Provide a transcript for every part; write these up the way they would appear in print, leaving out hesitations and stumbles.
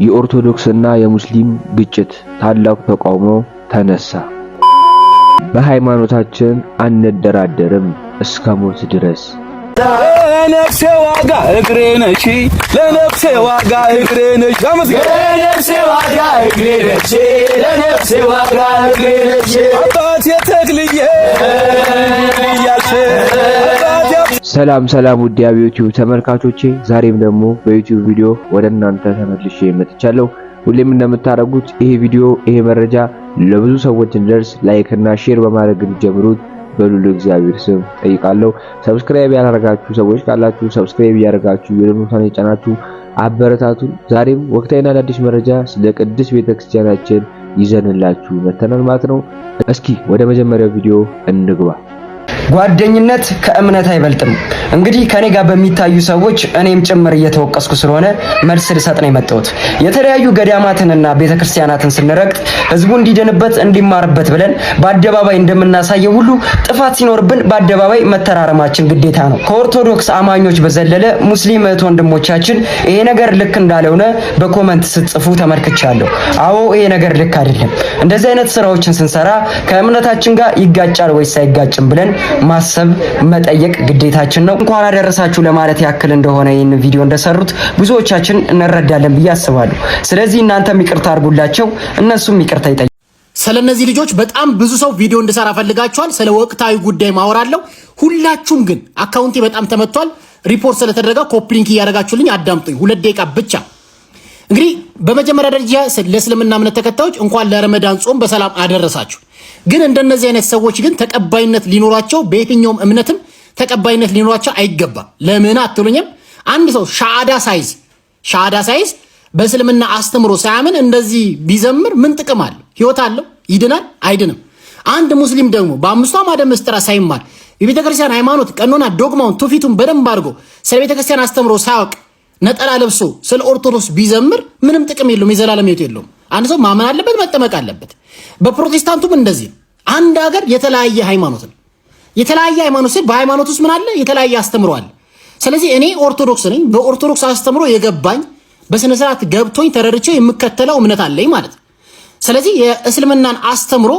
የኦርቶዶክስና የሙስሊም ግጭት ታላቅ ተቃውሞ ተነሳ። በሃይማኖታችን አንደራደርም እስከ ሞት ድረስ። ለነፍሴ ዋጋ እግሬ ነሽ፣ ለነፍሴ ዋጋ እግሬ ነሽ፣ ለነፍሴ ዋጋ እግሬ ነሽ፣ ለነፍሴ ዋጋ እግሬ ነሽ አባቴ ተክልዬ እያልሽ። ሰላም ሰላም ውድ የዩቲዩብ ተመልካቾቼ፣ ዛሬም ደግሞ በዩቲዩብ ቪዲዮ ወደ እናንተ ተመልሼ መጥቻለሁ። ሁሌም እንደምታደርጉት ይሄ ቪዲዮ ይሄ መረጃ ለብዙ ሰዎች እንዲደርስ ላይክ እና ሼር በማድረግ እንጀምሩት በሉሉ እግዚአብሔር ስም ጠይቃለሁ። ሰብስክራይብ ያላደረጋችሁ ሰዎች ካላችሁ ሰብስክራይብ ያደርጋችሁ የደኑታን የጫናችሁ አበረታቱ። ዛሬም ወቅታዊና አዲስ መረጃ ስለ ቅድስት ቤተክርስቲያናችን ይዘንላችሁ መተናል ማለት ነው። እስኪ ወደ መጀመሪያው ቪዲዮ እንግባ። ጓደኝነት ከእምነት አይበልጥም። እንግዲህ ከኔ ጋር በሚታዩ ሰዎች እኔም ጭምር እየተወቀስኩ ስለሆነ መልስ ልሰጥ ነው የመጣሁት። የተለያዩ ገዳማትንና ቤተክርስቲያናትን ስንረግጥ ህዝቡ እንዲድንበት እንዲማርበት ብለን በአደባባይ እንደምናሳየው ሁሉ ጥፋት ሲኖርብን በአደባባይ መተራረማችን ግዴታ ነው። ከኦርቶዶክስ አማኞች በዘለለ ሙስሊም እህት ወንድሞቻችን ይሄ ነገር ልክ እንዳልሆነ በኮመንት ስትጽፉ ተመልክቻለሁ። አዎ ይሄ ነገር ልክ አይደለም። እንደዚህ አይነት ስራዎችን ስንሰራ ከእምነታችን ጋር ይጋጫል ወይስ አይጋጭም ብለን ማሰብ መጠየቅ ግዴታችን ነው። እንኳን አደረሳችሁ ለማለት ያክል እንደሆነ ይህን ቪዲዮ እንደሰሩት ብዙዎቻችን እንረዳለን ብዬ አስባለሁ። ስለዚህ እናንተም ይቅርታ አድርጉላቸው፣ እነሱም ይቅርታ ይጠይቁ። ስለነዚህ ልጆች በጣም ብዙ ሰው ቪዲዮ እንድሰራ ፈልጋችኋል። ስለ ወቅታዊ ጉዳይ ማወራለሁ። ሁላችሁም ግን አካውንቴ በጣም ተመቷል። ሪፖርት ስለተደረገ ኮፒ ሊንክ እያደረጋችሁልኝ አዳምጡኝ። 2 ደቂቃ ብቻ። እንግዲህ በመጀመሪያ ደረጃ ለእስልምና እምነት ተከታዮች እንኳን ለረመዳን ጾም በሰላም አደረሳችሁ። ግን እንደነዚህ አይነት ሰዎች ግን ተቀባይነት ሊኖራቸው በየትኛውም እምነትም ተቀባይነት ሊኖራቸው አይገባም። ለምን አትሉኝም? አንድ ሰው ሻሃዳ ሳይዝ በእስልምና አስተምሮ ሳያምን እንደዚህ ቢዘምር ምን ጥቅም አለው? ህይወት አለው? ይድናል? አይድንም። አንድ ሙስሊም ደግሞ በአምስቱ አዕማደ ምስጢራት ሳይማር የቤተክርስቲያን ሃይማኖት ቀኖና፣ ዶግማውን፣ ትውፊቱን በደንብ አድርጎ ስለ ቤተክርስቲያን አስተምሮ ሳያውቅ ነጠላ ለብሶ ስለ ኦርቶዶክስ ቢዘምር ምንም ጥቅም የለውም። የዘላለም ህይወት የለውም። አንድ ሰው ማመን አለበት፣ መጠመቅ አለበት። በፕሮቴስታንቱም እንደዚህ አንድ ሀገር የተለያየ ሃይማኖት ነው። የተለያየ ሃይማኖት ሲል በሃይማኖት ውስጥ ምን አለ? የተለያየ አስተምሮ አለ። ስለዚህ እኔ ኦርቶዶክስ ነኝ። በኦርቶዶክስ አስተምሮ የገባኝ በስነ ስርዓት ገብቶኝ ተረድቼው የምከተለው እምነት አለኝ ማለት ነው። ስለዚህ የእስልምናን አስተምሮ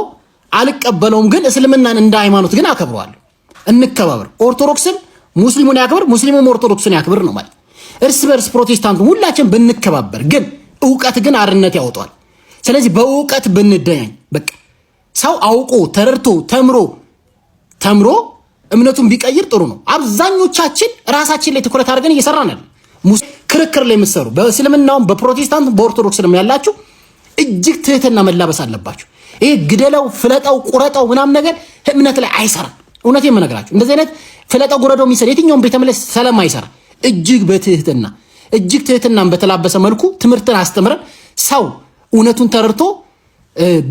አልቀበለውም፣ ግን እስልምናን እንደ ሃይማኖት ግን አከብረዋለሁ። እንከባበር። ኦርቶዶክስን ሙስሊሙን ያክብር፣ ሙስሊሙም ኦርቶዶክስን ያክብር ነው ማለት። እርስ በርስ ፕሮቴስታንቱ ሁላችን ብንከባበር፣ ግን እውቀት ግን አርነት ያወጣዋል። ስለዚህ በእውቀት ብንደኛኝ በቃ ሰው አውቆ ተረድቶ ተምሮ እምነቱን ቢቀይር ጥሩ ነው። አብዛኞቻችን ራሳችን ላይ ትኩረት አድርገን እየሰራን ነው። ክርክር ላይ የምትሰሩ በእስልምናውም በፕሮቴስታንት በኦርቶዶክስም ያላችሁ እጅግ ትህትና መላበስ አለባችሁ። ይሄ ግደለው፣ ፍለጠው፣ ቁረጠው ምናምን ነገር እምነት ላይ አይሰራም። እውነቴን የምነግራችሁ እንደዚህ አይነት ፍለጠው ጉረደው የሚሰራ የትኛውም ቤተ እምነት ስለማይሰራ እጅግ ትህትናን በተላበሰ መልኩ ትምህርትን አስተምረን ሰው እውነቱን ተረድቶ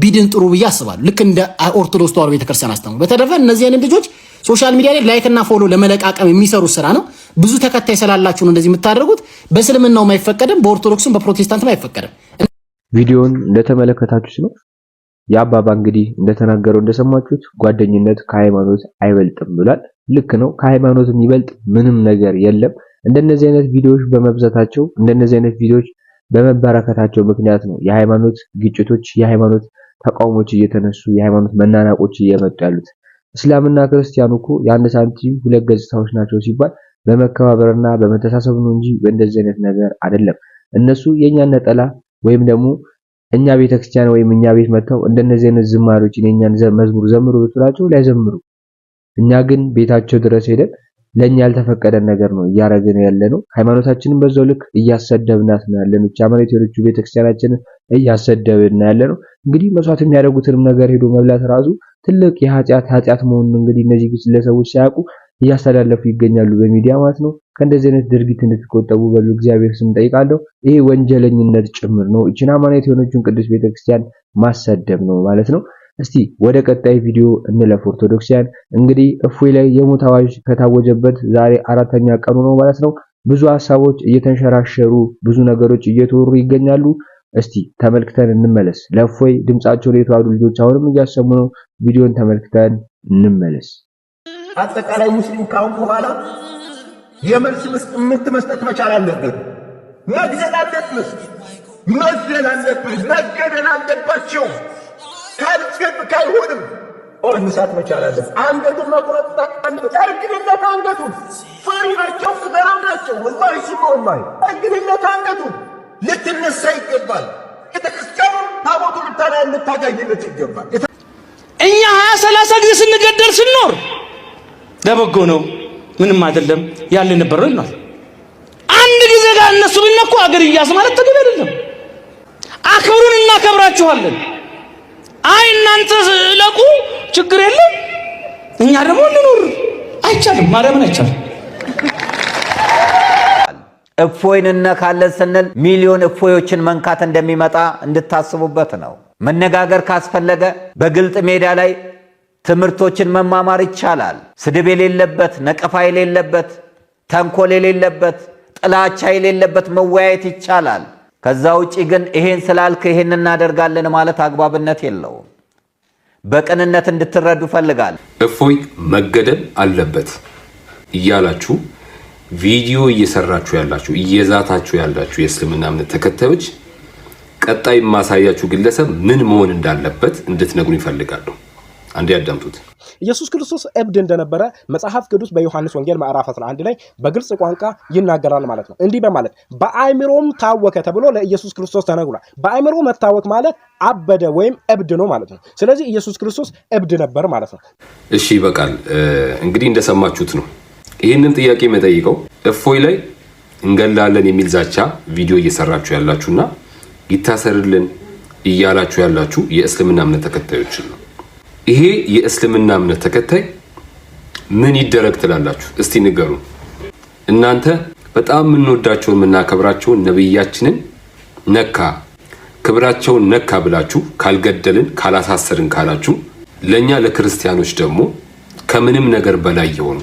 ቢድን ጥሩ ብዬ አስባለሁ። ልክ እንደ ኦርቶዶክስ ተዋሕዶ ቤተክርስቲያን አስተምሮ። በተረፈ እነዚህ አይነት ልጆች ሶሻል ሚዲያ ላይ ላይክ እና ፎሎ ለመለቃቀም የሚሰሩት ስራ ነው። ብዙ ተከታይ ስላላችሁ ነው እንደዚህ የምታደርጉት። በእስልምናው አይፈቀድም፣ በኦርቶዶክስም በፕሮቴስታንትም አይፈቀድም። ቪዲዮን እንደተመለከታችሁት ነው የአባባ እንግዲህ እንደተናገረው እንደሰማችሁት ጓደኝነት ከሃይማኖት አይበልጥም ብሏል። ልክ ነው። ከሃይማኖት የሚበልጥ ምንም ነገር የለም። እንደነዚህ አይነት ቪዲዮዎች በመብዛታቸው እንደነዚህ አይነት ቪዲዮዎች በመበረከታቸው ምክንያት ነው የሃይማኖት ግጭቶች፣ የሃይማኖት ተቃውሞች እየተነሱ የሃይማኖት መናናቆች እየመጡ ያሉት። እስላምና ክርስቲያኑ እኮ የአንድ ሳንቲም ሁለት ገጽታዎች ናቸው ሲባል በመከባበርና በመተሳሰብ ነው እንጂ በእንደዚህ አይነት ነገር አይደለም። እነሱ የኛን ነጠላ ወይም ደግሞ እኛ ቤተክርስቲያን ወይም እኛ ቤት መጥተው እንደነዚህ አይነት ዝማሬዎችን የኛን መዝሙር ዘምሩ ብትላቸው ላይዘምሩ። እኛ ግን ቤታቸው ድረስ ሄደን ለኛ ያልተፈቀደ ነገር ነው እያረግን ያለነው። ሃይማኖታችንን በዛው ልክ እያሰደብናት ነው ያለነው። ቻማሪት የሆነች ቤተክርስቲያናችንን እያሰደብን ያለነው። እንግዲህ መስዋዕት የሚያደርጉትንም ነገር ሄዶ መብላት ራሱ ትልቅ ኃጢአት መሆኑን እንግዲህ እነዚህ ግለሰቦች ሳያውቁ እያስተላለፉ ይገኛሉ በሚዲያ ማለት ነው። ከእንደዚህ አይነት ድርጊት እንድትቆጠቡ በሉ እግዚአብሔር ስም ጠይቃለሁ። ይሄ ወንጀለኝነት ጭምር ነው። እቺ ቻማሪት የሆነችን ቅዱስ ቤተክርስቲያን ማሰደብ ነው ማለት ነው። እስቲ ወደ ቀጣይ ቪዲዮ እንለፍ። ኦርቶዶክሲያን እንግዲህ እፎይ ላይ የሞት አዋጅ ከታወጀበት ዛሬ 4ኛ ቀኑ ነው ማለት ነው። ብዙ ሐሳቦች እየተንሸራሸሩ ብዙ ነገሮች እየተወሩ ይገኛሉ። እስቲ ተመልክተን እንመለስ። ለእፎይ ድምጻቸውን የተዋዱ ልጆች አሁንም እያሰሙ ነው። ቪዲዮን ተመልክተን እንመለስ። አጠቃላይ ሙስሊም ካሁን በኋላ የመልስ መስጠት መቻል አለበት። መግደል አለበት። መግደል አለብህ፣ መገደል አለባቸው። ካልሆንም መሳት መቻል አለብህ። አንገቱን መቁረጥ ጠርግንለት፣ አንገቱን ፈሪ ናቸው፣ ፍጠራም ናቸው። ወላሂ ሲሞ ወላሂ ጠርግንለት፣ አንገቱን ልትነሳ ይገባል። ቤተክርስቲያኑ ታቦቱ ልታጋይለት ይገባል። እኛ 20-30 ጊዜ ስንገደል ስንኖር ለበጎ ነው፣ ምንም አይደለም ያለ ነበር ነው ይላል። አንድ ጊዜ ጋር እነሱ ቢነኩ አገር ይያዝ ማለት ተገቢ አይደለም። አክብሩን፣ እናከብራችኋለን። አይ እናንተ ለቁ ችግር የለም፣ እኛ ደግሞ እንኖር። አይቻልም፣ ማርያምን አይቻልም። እፎይን እነካለን ስንል ሚሊዮን እፎዮችን መንካት እንደሚመጣ እንድታስቡበት ነው። መነጋገር ካስፈለገ በግልጥ ሜዳ ላይ ትምህርቶችን መማማር ይቻላል። ስድብ የሌለበት፣ ነቀፋ የሌለበት፣ ተንኮል የሌለበት፣ ጥላቻ የሌለበት መወያየት ይቻላል። ከዛ ውጪ ግን ይሄን ስላልክ ይሄን እናደርጋለን ማለት አግባብነት የለውም። በቅንነት እንድትረዱ ፈልጋል። እፎይ መገደል አለበት እያላችሁ ቪዲዮ እየሰራችሁ ያላችሁ እየዛታችሁ ያላችሁ የእስልምና እምነት ተከታዮች ቀጣይ ማሳያችሁ ግለሰብ ምን መሆን እንዳለበት እንድትነግሩ ይፈልጋሉ። አንዴ ያዳምጡት። ኢየሱስ ክርስቶስ እብድ እንደነበረ መጽሐፍ ቅዱስ በዮሐንስ ወንጌል ምዕራፍ 11 ላይ በግልጽ ቋንቋ ይናገራል ማለት ነው። እንዲህ በማለት በአእምሮም ታወከ ተብሎ ለኢየሱስ ክርስቶስ ተነግሯል። በአእምሮ መታወክ ማለት አበደ ወይም እብድ ነው ማለት ነው። ስለዚህ ኢየሱስ ክርስቶስ እብድ ነበር ማለት ነው። እሺ ይበቃል። እንግዲህ እንደሰማችሁት ነው። ይህንን ጥያቄ መጠይቀው እፎይ ላይ እንገላለን የሚል ዛቻ ቪዲዮ እየሰራችሁ ያላችሁና ይታሰርልን እያላችሁ ያላችሁ የእስልምና እምነት ተከታዮች ነው። ይሄ የእስልምና እምነት ተከታይ ምን ይደረግ ትላላችሁ? እስቲ ንገሩ። እናንተ በጣም የምንወዳቸውን የምናከብራቸውን ነብያችንን ነካ፣ ክብራቸውን ነካ ብላችሁ ካልገደልን ካላሳሰርን ካላችሁ ለኛ ለክርስቲያኖች ደግሞ ከምንም ነገር በላይ የሆኑ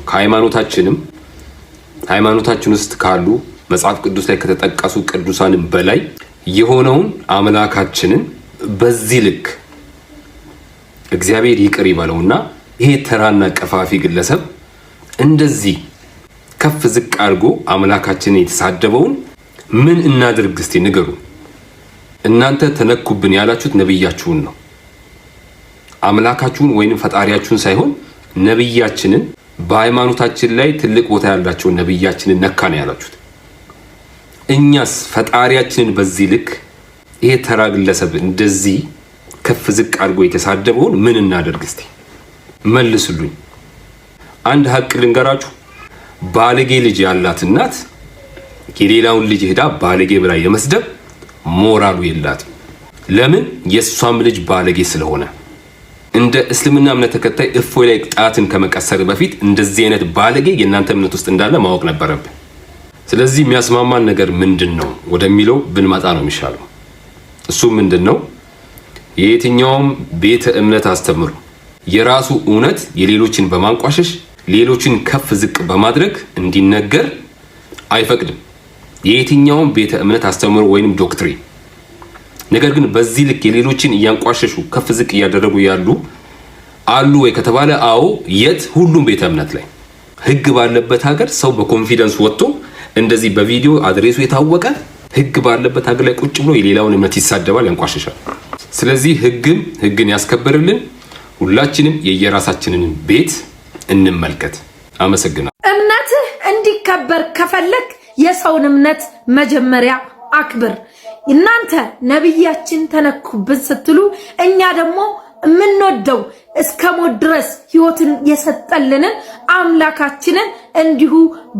ሃይማኖታችን ውስጥ ካሉ መጽሐፍ ቅዱስ ላይ ከተጠቀሱ ቅዱሳንም በላይ የሆነውን አምላካችንን በዚህ ልክ እግዚአብሔር ይቅር ይበለውና ይሄ ተራና ቀፋፊ ግለሰብ እንደዚህ ከፍ ዝቅ አድርጎ አምላካችንን የተሳደበውን ምን እናድርግ እስቲ ንገሩ። እናንተ ተነኩብን ያላችሁት ነብያችሁን ነው። አምላካችሁን ወይንም ፈጣሪያችሁን ሳይሆን ነብያችንን በሃይማኖታችን ላይ ትልቅ ቦታ ያላቸው ነብያችንን ነካ ነው ያላችሁት። እኛስ ፈጣሪያችንን በዚህ ልክ ይሄ ተራ ግለሰብ እንደዚህ ከፍ ዝቅ አድርጎ የተሳደበውን ምን እናደርግ እስቲ መልሱልኝ። አንድ ሀቅ ልንገራችሁ። ባለጌ ልጅ ያላት እናት የሌላውን ልጅ ሄዳ ባለጌ ብላ የመስደብ ሞራሉ የላትም። ለምን? የሷም ልጅ ባለጌ ስለሆነ። እንደ እስልምና እምነት ተከታይ እፎይ ላይ ጣትን ከመቀሰር በፊት እንደዚህ አይነት ባለጌ የእናንተ እምነት ውስጥ እንዳለ ማወቅ ነበረብን። ስለዚህ የሚያስማማን ነገር ምንድነው ወደሚለው ብንመጣ ነው የሚሻለው። እሱ ምንድነው? የየትኛውም ቤተ እምነት አስተምሩ የራሱ እውነት የሌሎችን በማንቋሸሽ ሌሎችን ከፍ ዝቅ በማድረግ እንዲነገር አይፈቅድም። የየትኛውም ቤተ እምነት አስተምሩ ወይንም ዶክትሪን። ነገር ግን በዚህ ልክ የሌሎችን እያንቋሸሹ ከፍ ዝቅ እያደረጉ ያሉ አሉ ወይ ከተባለ አዎ። የት? ሁሉም ቤተ እምነት ላይ ህግ ባለበት ሀገር ሰው በኮንፊደንስ ወጥቶ እንደዚህ በቪዲዮ አድሬሱ የታወቀ ህግ ባለበት ሀገር ላይ ቁጭ ብሎ የሌላውን እምነት ይሳደባል፣ ያንቋሸሻል። ስለዚህ ህግን ያስከብርልን። ሁላችንም የየራሳችንን ቤት እንመልከት። አመሰግናለሁ። እምነትህ እንዲከበር ከፈለክ የሰውን እምነት መጀመሪያ አክብር። እናንተ ነብያችን ተነኩብን ስትሉ እኛ ደግሞ የምንወደው እስከ ሞት ድረስ ህይወትን የሰጠልንን አምላካችንን እንዲሁ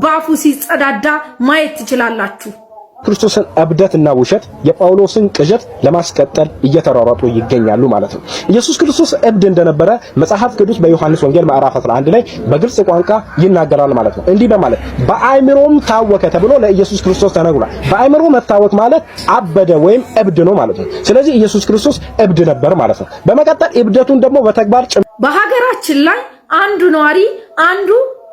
ባፉ ሲጸዳዳ ማየት ትችላላችሁ። ክርስቶስን እብደትና ውሸት የጳውሎስን ቅዠት ለማስቀጠል እየተሯሯጡ ይገኛሉ ማለት ነው። ኢየሱስ ክርስቶስ እብድ እንደነበረ መጽሐፍ ቅዱስ በዮሐንስ ወንጌል ምዕራፍ 11 ላይ በግልጽ ቋንቋ ይናገራል ማለት ነው። እንዲህ በማለት በአእምሮም ታወከ ተብሎ ለኢየሱስ ክርስቶስ ተነግሯል። በአእምሮ መታወክ ማለት አበደ ወይም እብድ ነው ማለት ነው። ስለዚህ ኢየሱስ ክርስቶስ እብድ ነበር ማለት ነው። በመቀጠል እብደቱን ደግሞ በተግባር በሀገራችን ላይ አንዱ ነዋሪ አንዱ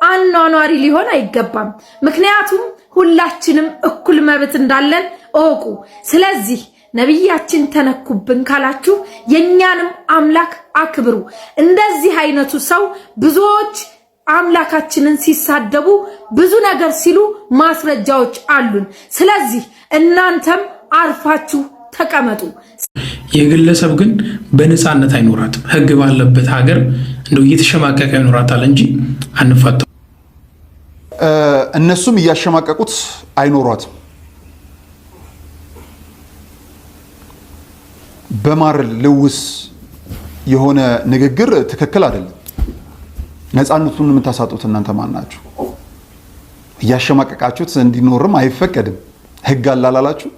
አኗኗሪ ሊሆን አይገባም። ምክንያቱም ሁላችንም እኩል መብት እንዳለን እወቁ። ስለዚህ ነብያችን ተነኩብን ካላችሁ የኛንም አምላክ አክብሩ። እንደዚህ አይነቱ ሰው ብዙዎች አምላካችንን ሲሳደቡ ብዙ ነገር ሲሉ ማስረጃዎች አሉን። ስለዚህ እናንተም አርፋችሁ ተቀመጡ። የግለሰብ ግን በነፃነት አይኖራትም። ህግ ባለበት ሀገር እንደው እየተሸማቀቀ ይኖራታል እንጂ አንፋታው። እነሱም እያሸማቀቁት አይኖሯትም። በማር ልውስ የሆነ ንግግር ትክክል አይደለም። ነፃነቱን የምታሳጡት እናንተ ማን ናችሁ? እያሸማቀቃችሁት እንዲኖርም አይፈቀድም። ህግ አላላላችሁ።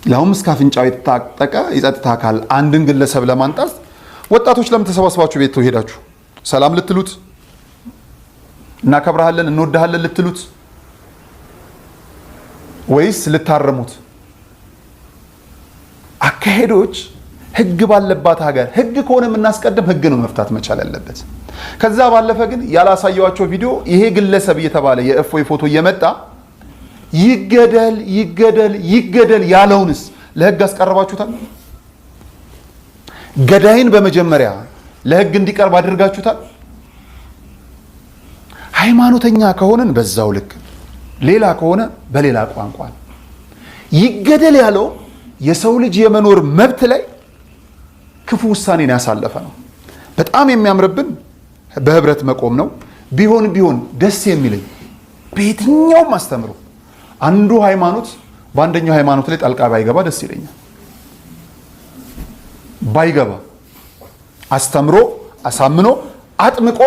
ለሁም እስከ አፍንጫው የታጠቀ የጸጥታ አካል አንድን ግለሰብ ለማንጣት ወጣቶች ለምን ተሰባስባችሁ ቤት ሄዳችሁ ሰላም ልትሉት እናከብራለን እንወዳለን ልትሉት ወይስ ልታረሙት? አካሄዶች ህግ ባለባት ሀገር ህግ ከሆነ የምናስቀድም ህግ ነው መፍታት መቻል ያለበት። ከዛ ባለፈ ግን ያላሳየዋቸው ቪዲዮ ይሄ ግለሰብ እየተባለ የእፎይ ፎቶ እየመጣ ይገደል ይገደል ይገደል ያለውንስ ለህግ አስቀርባችሁታል? ገዳይን በመጀመሪያ ለህግ እንዲቀርብ አድርጋችሁታል? ሃይማኖተኛ ከሆነን በዛው ልክ፣ ሌላ ከሆነ በሌላ ቋንቋ ይገደል ያለው የሰው ልጅ የመኖር መብት ላይ ክፉ ውሳኔን ያሳለፈ ነው። በጣም የሚያምርብን በህብረት መቆም ነው። ቢሆን ደስ የሚለኝ በየትኛውም አስተምሮ አንዱ ሃይማኖት በአንደኛው ሃይማኖት ላይ ጣልቃ ባይገባ ደስ ይለኛል። ባይገባ አስተምሮ አሳምኖ አጥምቆ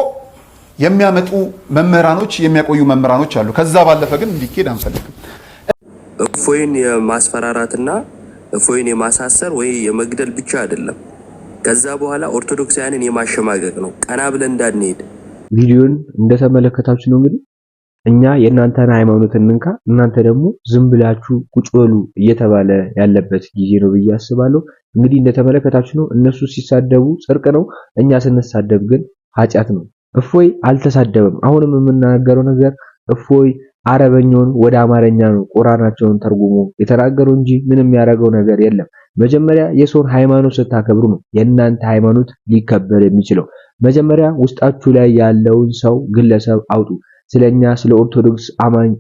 የሚያመጡ መምህራኖች የሚያቆዩ መምህራኖች አሉ። ከዛ ባለፈ ግን እንዲኬድ አንፈልግም። እፎይን የማስፈራራትና እፎይን የማሳሰር ወይ የመግደል ብቻ አይደለም። ከዛ በኋላ ኦርቶዶክሳውያንን የማሸማቀቅ ነው። ቀና ብለን እንዳንሄድ ቪዲዮን እንደተመለከታችሁ ነው። እንግዲህ እኛ የእናንተን ሃይማኖት እንንካ፣ እናንተ ደግሞ ዝም ብላችሁ ቁጭ በሉ እየተባለ ያለበት ጊዜ ነው ብዬ አስባለሁ። እንግዲህ እንደተመለከታችሁ ነው። እነሱ ሲሳደቡ ጽድቅ ነው፣ እኛ ስንሳደብ ግን ኃጢአት ነው። እፎይ አልተሳደበም። አሁንም የምናገረው ነገር እፎይ አረበኛውን ወደ አማርኛ ነው ቁርአናቸውን ተርጉሞ የተናገረው እንጂ ምንም ያደረገው ነገር የለም። መጀመሪያ የሰውን ሃይማኖት ስታከብሩ ነው የእናንተ ሃይማኖት ሊከበር የሚችለው። መጀመሪያ ውስጣችሁ ላይ ያለውን ሰው ግለሰብ አውጡ። ስለኛ ስለ ኦርቶዶክስ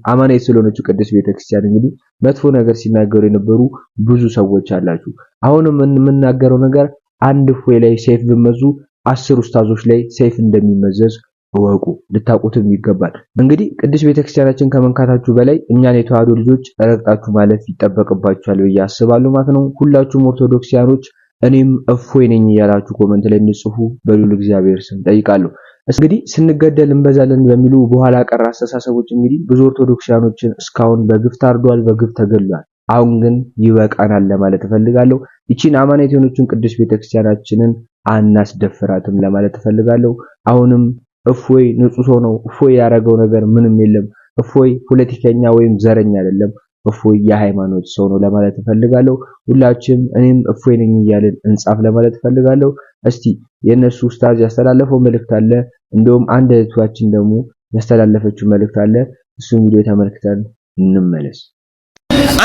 አማናዊት ስለሆነችው ቅድስት ቤተክርስቲያን እንግዲህ መጥፎ ነገር ሲናገሩ የነበሩ ብዙ ሰዎች አላችሁ። አሁንም የምናገረው ነገር አንድ እፎይ ላይ ሰይፍ ብመዙ 10 ኡስታዞች ላይ ሰይፍ እንደሚመዘዝ እወቁ፣ ልታውቁትም ይገባል። እንግዲህ ቅድስት ቤተክርስቲያናችን ከመንካታችሁ በላይ እኛን የተዋህዶ ልጆች ረግጣችሁ ማለፍ ይጠበቅባችኋል ብዬ አስባለሁ ማለት ነው። ሁላችሁም ኦርቶዶክሲያኖች እኔም እፎይ ነኝ እያላችሁ ኮሜንት ላይ እንጽፉ በሉል እግዚአብሔር ስም ጠይቃለሁ። እንግዲህ ስንገደል እንበዛለን በሚሉ በኋላ ቀር አስተሳሰቦች እንግዲህ ብዙ ኦርቶዶክሲያኖችን እስካሁን በግፍ ታርዷል፣ በግፍ ተገድሏል። አሁን ግን ይበቃናል ለማለት እፈልጋለሁ። ይቺን አማናዊት የሆነችን ቅድስት ቤተክርስቲያናችንን አናስደፍራትም ለማለት እፈልጋለሁ። አሁንም እፎይ ንጹህ ሰው ነው። እፎይ ያደረገው ነገር ምንም የለም። እፎይ ፖለቲከኛ ወይም ዘረኛ አይደለም። እፎይ የሃይማኖት ሰው ነው ለማለት እፈልጋለሁ። ሁላችንም እኔም እፎይ ነኝ እያልን እንጻፍ ለማለት እፈልጋለሁ። እስቲ የነሱ ኡስታዝ ያስተላለፈው መልእክት አለ፣ እንደውም አንድ እህታችን ደግሞ ያስተላለፈችው መልእክት አለ። እሱን ቪዲዮ ተመልክተን እንመለስ።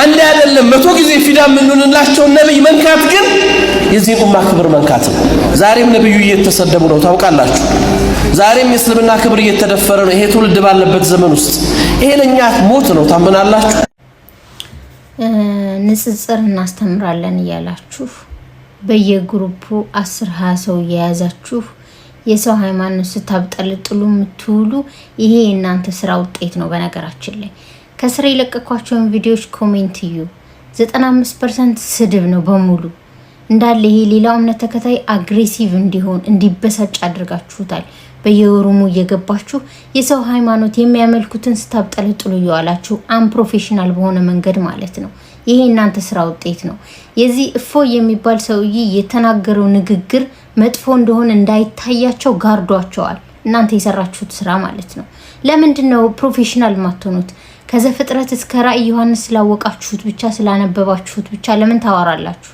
አንድ አይደለም 100 ጊዜ ፊዳ የምንሆንላቸው ነብይ መንካት ግን የዚህ ኡማ ክብር መንካት ነው። ዛሬም ነብዩ እየተሰደቡ ነው ታውቃላችሁ። ዛሬም የእስልምና ክብር እየተደፈረ ነው። ይሄ ትውልድ ባለበት ዘመን ውስጥ ይሄ ለኛ ሞት ነው። ታምናላችሁ? ንጽጽር እናስተምራለን እያላችሁ በየግሩፑ 10-20 ሰው እየያዛችሁ የሰው ሃይማኖት ስታብጠልጥሉ የምትውሉ ይሄ የእናንተ ስራ ውጤት ነው። በነገራችን ላይ ከስራ የለቀኳቸውን ቪዲዮዎች ኮሜንት እዩ፣ 95% ስድብ ነው በሙሉ እንዳለ። ይሄ ሌላው እምነት ተከታይ አግሬሲቭ እንዲሆን እንዲበሳጭ አድርጋችሁታል። በየወሩሙ እየገባችሁ የሰው ሃይማኖት የሚያመልኩትን ስታብጠልጥሉ እየዋላችሁ አንፕሮፌሽናል በሆነ መንገድ ማለት ነው። ይሄ እናንተ ስራ ውጤት ነው። የዚህ እፎይ የሚባል ሰውዬ የተናገረው ንግግር መጥፎ እንደሆነ እንዳይታያቸው ጋርዷቸዋል። እናንተ የሰራችሁት ስራ ማለት ነው። ለምንድን ነው ፕሮፌሽናል ማትሆኑት? ከዘፍጥረት እስከ ራዕይ ዮሐንስ ስላወቃችሁት ብቻ ስላነበባችሁት ብቻ ለምን ታወራላችሁ?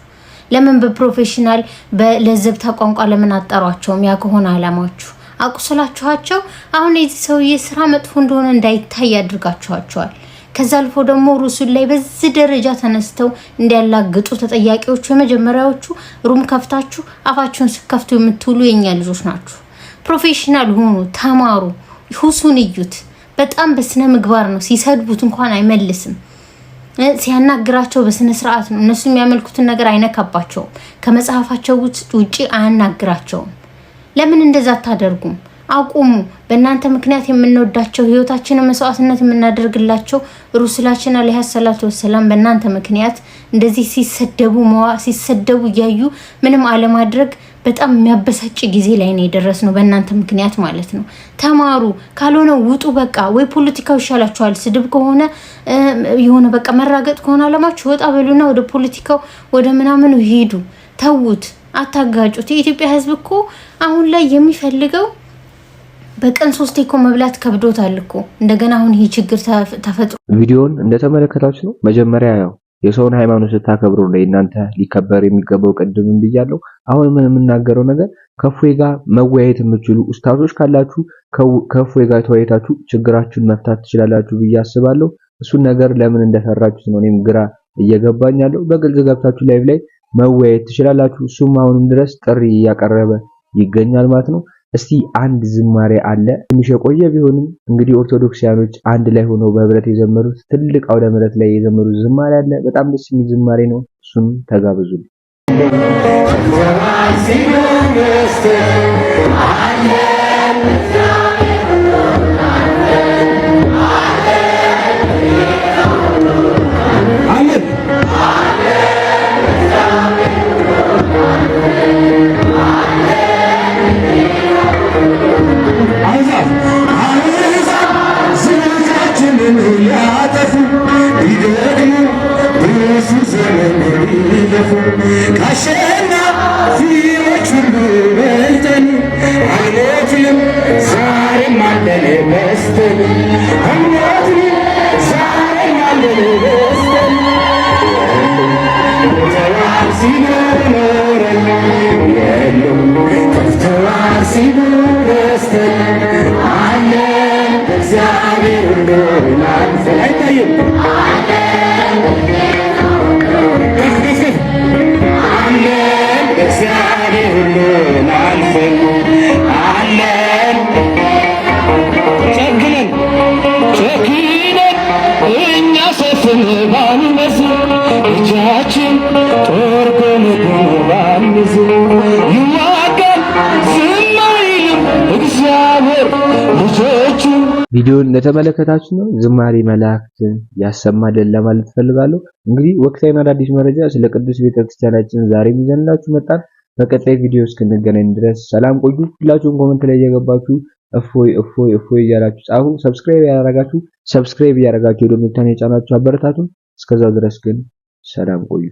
ለምን በፕሮፌሽናል በለዘብታ ቋንቋ ለምን አጣሯቸውም? ያ ከሆነ አላማችሁ አቁስላችኋቸው። አሁን የዚህ ሰውዬ ስራ መጥፎ እንደሆነ እንዳይታይ አድርጋችኋቸዋል። ከዛ አልፎ ደግሞ ሩሱል ላይ በዚህ ደረጃ ተነስተው እንዲያላግጡ ተጠያቂዎቹ የመጀመሪያዎቹ ሩም ከፍታችሁ አፋችሁን ስከፍቱ የምትውሉ የኛ ልጆች ናችሁ። ፕሮፌሽናል ሆኑ፣ ተማሩ፣ ሁሱን እዩት። በጣም በስነ ምግባር ነው። ሲሰድቡት እንኳን አይመልስም። ሲያናግራቸው በስነ ስርዓት ነው። እነሱ የሚያመልኩትን ነገር አይነካባቸውም። ከመጽሐፋቸው ውጪ አያናግራቸውም። ለምን እንደዛ አታደርጉም? አቁሙ። በእናንተ ምክንያት የምንወዳቸው ህይወታችንን መስዋዕትነት የምናደርግላቸው ሩሱላችን አለይሂ ሰላቱ ወሰላም በእናንተ ምክንያት እንደዚህ ሲሰደቡ እያዩ ምንም አለማድረግ በጣም የሚያበሳጭ ጊዜ ላይ ነው የደረስነው፣ በእናንተ ምክንያት ማለት ነው። ተማሩ፣ ካልሆነ ውጡ። በቃ ወይ ፖለቲካው ይሻላችኋል። ስድብ ከሆነ የሆነ በቃ መራገጥ ከሆነ አለማችሁ ወጣ በሉና ወደ ፖለቲካው ወደ ምናምኑ ሄዱ። ተውት፣ አታጋጩት። የኢትዮጵያ ህዝብ እኮ አሁን ላይ የሚፈልገው በቀን 3 እኮ መብላት ከብዶታል እኮ። እንደገና አሁን ይሄ ችግር ተፈጥሮ ቪዲዮን እንደተመለከታችሁ ነው። መጀመሪያ ያው የሰውን ሃይማኖት ስታከብሩ ነው እናንተ ሊከበር የሚገባው። ቀድምም ብያለሁ። አሁን ምን የምናገረው ነገር ከእፎይ ጋር መወያየት የምትችሉ ኡስታዞች ካላችሁ ከእፎይ ጋር ተወያይታችሁ ችግራችሁን መፍታት ትችላላችሁ ብዬ አስባለሁ። እሱን ነገር ለምን እንደፈራችሁት ነው እኔም ግራ እየገባኝ ያለው። በግልጽ ገብታችሁ ላይቭ ላይ መወያየት ትችላላችሁ። እሱም አሁንም ድረስ ጥሪ እያቀረበ ይገኛል ማለት ነው። እስቲ አንድ ዝማሬ አለ፣ ትንሽ የቆየ ቢሆንም እንግዲህ ኦርቶዶክሲያኖች አንድ ላይ ሆነው በህብረት የዘመሩት ትልቅ አውደ ምሕረት ላይ የዘመሩት ዝማሬ አለ። በጣም ደስ የሚል ዝማሬ ነው። እሱም ተጋብዙ። ቪዲዮን እንደተመለከታችሁ ነው። ዝማሬ መላእክትን ያሰማልን ለማለት ፈልጋለሁ። እንግዲህ ወቅታዊና አዳዲስ መረጃ ስለ ቅዱስ ቤተክርስቲያናችን ዛሬ ይዘንላችሁ መጣን። በቀጣይ ቪዲዮ እስክንገናኝ ድረስ ሰላም ቆዩ። ሁላችሁም ኮሜንት ላይ እየገባችሁ እፎይ እፎይ እፎይ እያላችሁ ጻፉ። ሰብስክራይብ እያደረጋችሁ የደወል ምልክቱን የጫናችሁ አበረታቱን። እስከዛው ድረስ ግን ሰላም ቆዩ።